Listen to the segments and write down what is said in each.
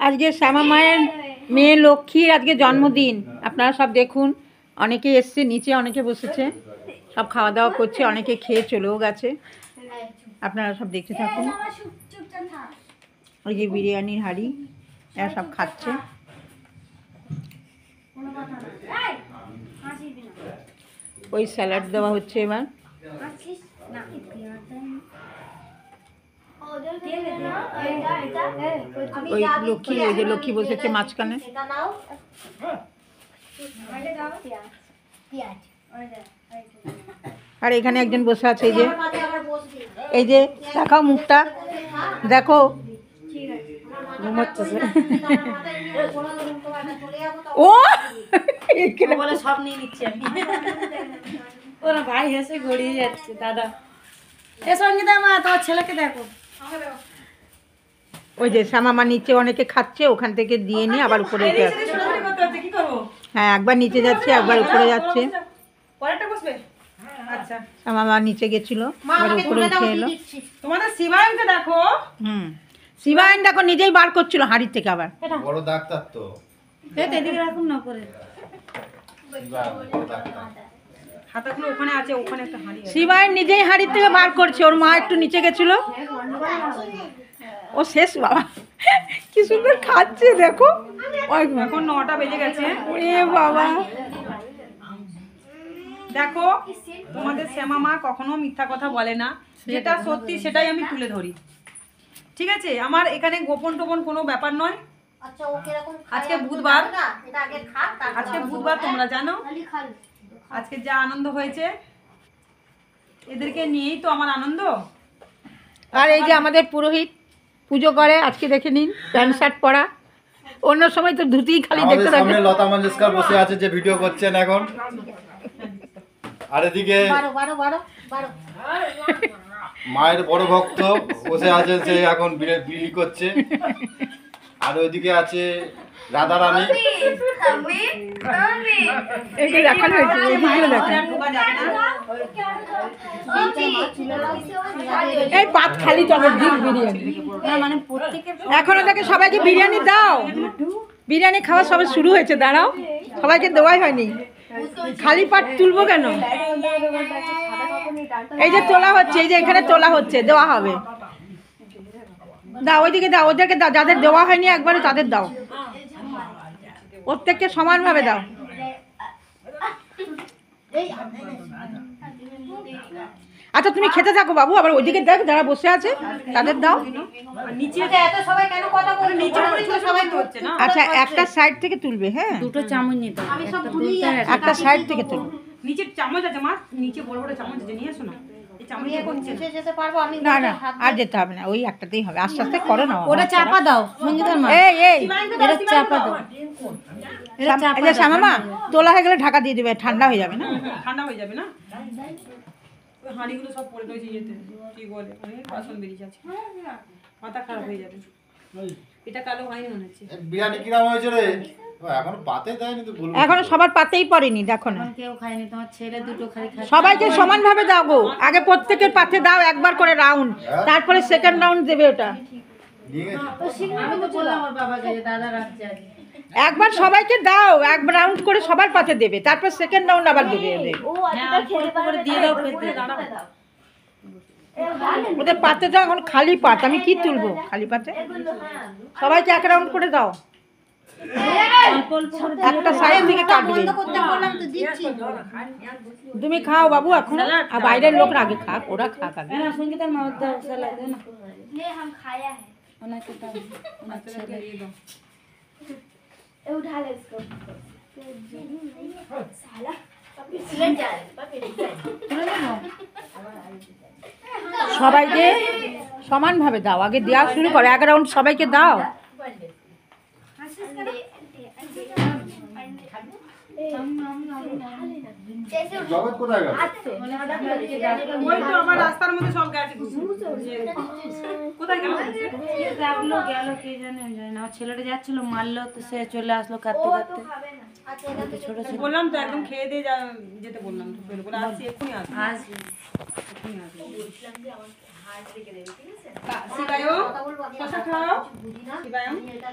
আজকে শ্যামা মায়ের মেয়ে লক্ষ্মীর আজকে জন্মদিন। আপনারা সব দেখুন, অনেকে এসছে, নিচে অনেকে বসেছে, সব খাওয়া দাওয়া করছে, অনেকে খেয়ে চলেও গেছে। আপনারা সব দেখতে থাকুন। ওই যে বিরিয়ানির হাঁড়ি, এরা সব খাচ্ছে। ওই স্যালাড দেওয়া হচ্ছে এবার। ওই লক্ষ্মী, ওই যে লক্ষ্মী বসেছে মাঝখানে। আর এখানে একজন বসে আছে, এই যে দেখাও মুখটা, দেখো ও বলে সব নিয়ে নিচ্ছি আমি। ওরা ভাই হেসে গড়িয়ে যাচ্ছে। দাদা এ সঙ্গীতা মা, তোমার ছেলেকে দেখো। ওই যে শ্যামা নিচে অনেকে খাচ্ছে, ওখান থেকে দিয়ে নিয়ে আবার উপরে যাচ্ছে। হ্যাঁ, একবার নিচে যাচ্ছে, একবার উপরে যাচ্ছে। শ্যামা নিচে গেছিল, আবার উপরে উঠে এলো। তোমাদের শিবায়নকে দেখো। শিবায়ন দেখো নিজেই বার করছিল হাঁড়ি থেকে। আবার বড় ডাক্তার তো, এদিকে রাখুন না করে। শিবায়ন নিজেই হাঁড়ির থেকে বার করছে। ওর মা একটু নিচে গেছিল, ও শেষ। বাবা কি সুন্দর খাচ্ছে, দেখো। এখন 9টা বেজে গেছে। এ বাবা, দেখো তোমাদের শ্যামা মা কখনো মিথ্যা কথা বলে না, যেটা সত্যি সেটাই আমি তুলে ধরি। ঠিক আছে, আমার এখানে গোপন টোপন কোনো ব্যাপার নয়। আজকে বুধবার, তোমরা জানো আজকে যা আনন্দ হয়েছে, এদেরকে নিয়েই তো আমার আনন্দ। আর এই যে আমাদের পুরোহিত পুজো করে, আজকে দেখে নিন প্যান্ট শার্ট পরা। অন্য সময় তো ধুতিই খালি দেখতে থাকি। লতা মঙ্গেশকর বসে আছে, যে ভিডিও করছেন এখন। আর এদিকে মায়ের বড় ভক্ত বসে আছে, সে এখন বিলি করছে। আর ওইদিকে আছে রাধা রানী। এই পাত খালি তবে বিরিয়ানি এখন ওটাকে সবাইকে বিরিয়ানি দাও। বিরিয়ানি খাওয়া সবাই শুরু হয়েছে, দাঁড়াও, সবাইকে দেওয়াই হয়নি। খালি পাট তুলবো কেন? এই যে তোলা হচ্ছে, এই যে এখানে তোলা হচ্ছে, দেওয়া হবে। দাও ওইদিকে দাও, ওদেরকে দাও, যাদের দেওয়া হয়নি একবারে তাদের দাও। প্রত্যেককে সমানভাবে দাও। আচ্ছা তুমি খেতে থাকো বাবু, আবার ওইদিকে দেখ যারা বসে আছে তাদের দাও। আচ্ছা একটা সাইড থেকে তুলবে। হ্যাঁ, দুটো চামচ নিতে হবে, একটা সাইড থেকে তুলবে। নিচের চামচ আছে মা, নিচে বড় বড় চামচ আছে, নিয়ে আসো না। না না, আর যেতে হবে না, ওই একটাতেই হবে। আস্তে আস্তে করো না, ওটা চাপা দাও। সঙ্গীতার মা, এই এটা চাপা দাও। এটা শ্যামা মা তোলা হয়ে গেলে ঢাকা দিয়ে দেবে, ঠান্ডা হয়ে যাবে না? ঠান্ডা হয়ে যাবে না? ওই হাঁড়িগুলো সব পড়ে রয়েছে, যেতে কি বলে অনেক বাসন বেরিয়ে যাচ্ছে, মাথা খারাপ হয়ে যাবে। এটা কালো হয়নি মনে হচ্ছে। বিরিয়ানি কিরাম হয়েছে রে? এখনো পাতে দেয়নি তো, বলবো এখনো সবার পাতেই পড়েনি, দেখো না। কেউ খায়নি, তোমার ছেলে দুটো খালি খায়। সবাইকে সমানভাবে দাও গো, আগে প্রত্যেকের পাতে দাও একবার করে রাউন্ড, তারপরে সেকেন্ড রাউন্ড দেবে। ওটা আমি তো বললাম আমার বাবাকে যে দাদা রাখছে আজ, একবার সবাইকে দাও, এক রাউন্ড করে সবার পাতে দেবে, তারপর সেকেন্ড রাউন্ড আবার দেবে। দিয়ে দাও খেতে। ওদের পাতে দাও, এখন খালি পাত, আমি কি তুলবো খালি পাতে? সবাইকে এক রাউন্ড করে দাও, একটা সাইড থেকে কাটবে। তুমি খাও বাবু এখন, আর বাইরের লোক আগে খাক, ওরা খাক আগে। সঙ্গীতার মা দাও স্যালাড দে না, हम खाया है ওনাকে দাও, ওনার ছেলে দিয়ে দাও। ए उठा ले इसको साला ले जा पापी ले जा। সবাইকে সমানভাবে দাও, আগে দেওয়া শুরু করো, এক রাউন্ড সবাইকে দাও। জগৎ কোথায় গেল? ওই তো আমার রাস্তার মধ্যে সব গেছে, কোথায় গেল? গেল কে জানে, জানি না। আমার ছেলেটা যাচ্ছিল, মারলো তো, সে চলে আসলো কাঁদতে কাঁদতে। বললাম তো একদম খেয়ে দিয়ে যেতে বললাম তো বলে আসছি এক্ষুনি আসছি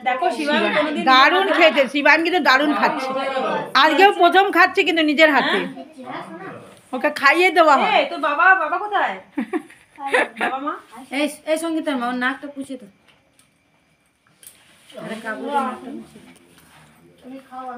দেখো শিবায়ন কোনোদিন দারুণ খেয়েছে, শিবান কিন্তু দারুণ খাচ্ছে। আজকেও প্রথম খাচ্ছে কিন্তু নিজের হাতে, ওকে খাইয়ে দেওয়া হয়। তোর বাবা বাবা কোথায়? বাবা মা এই সঙ্গীতার মা ওর নাকটা পুছে তো।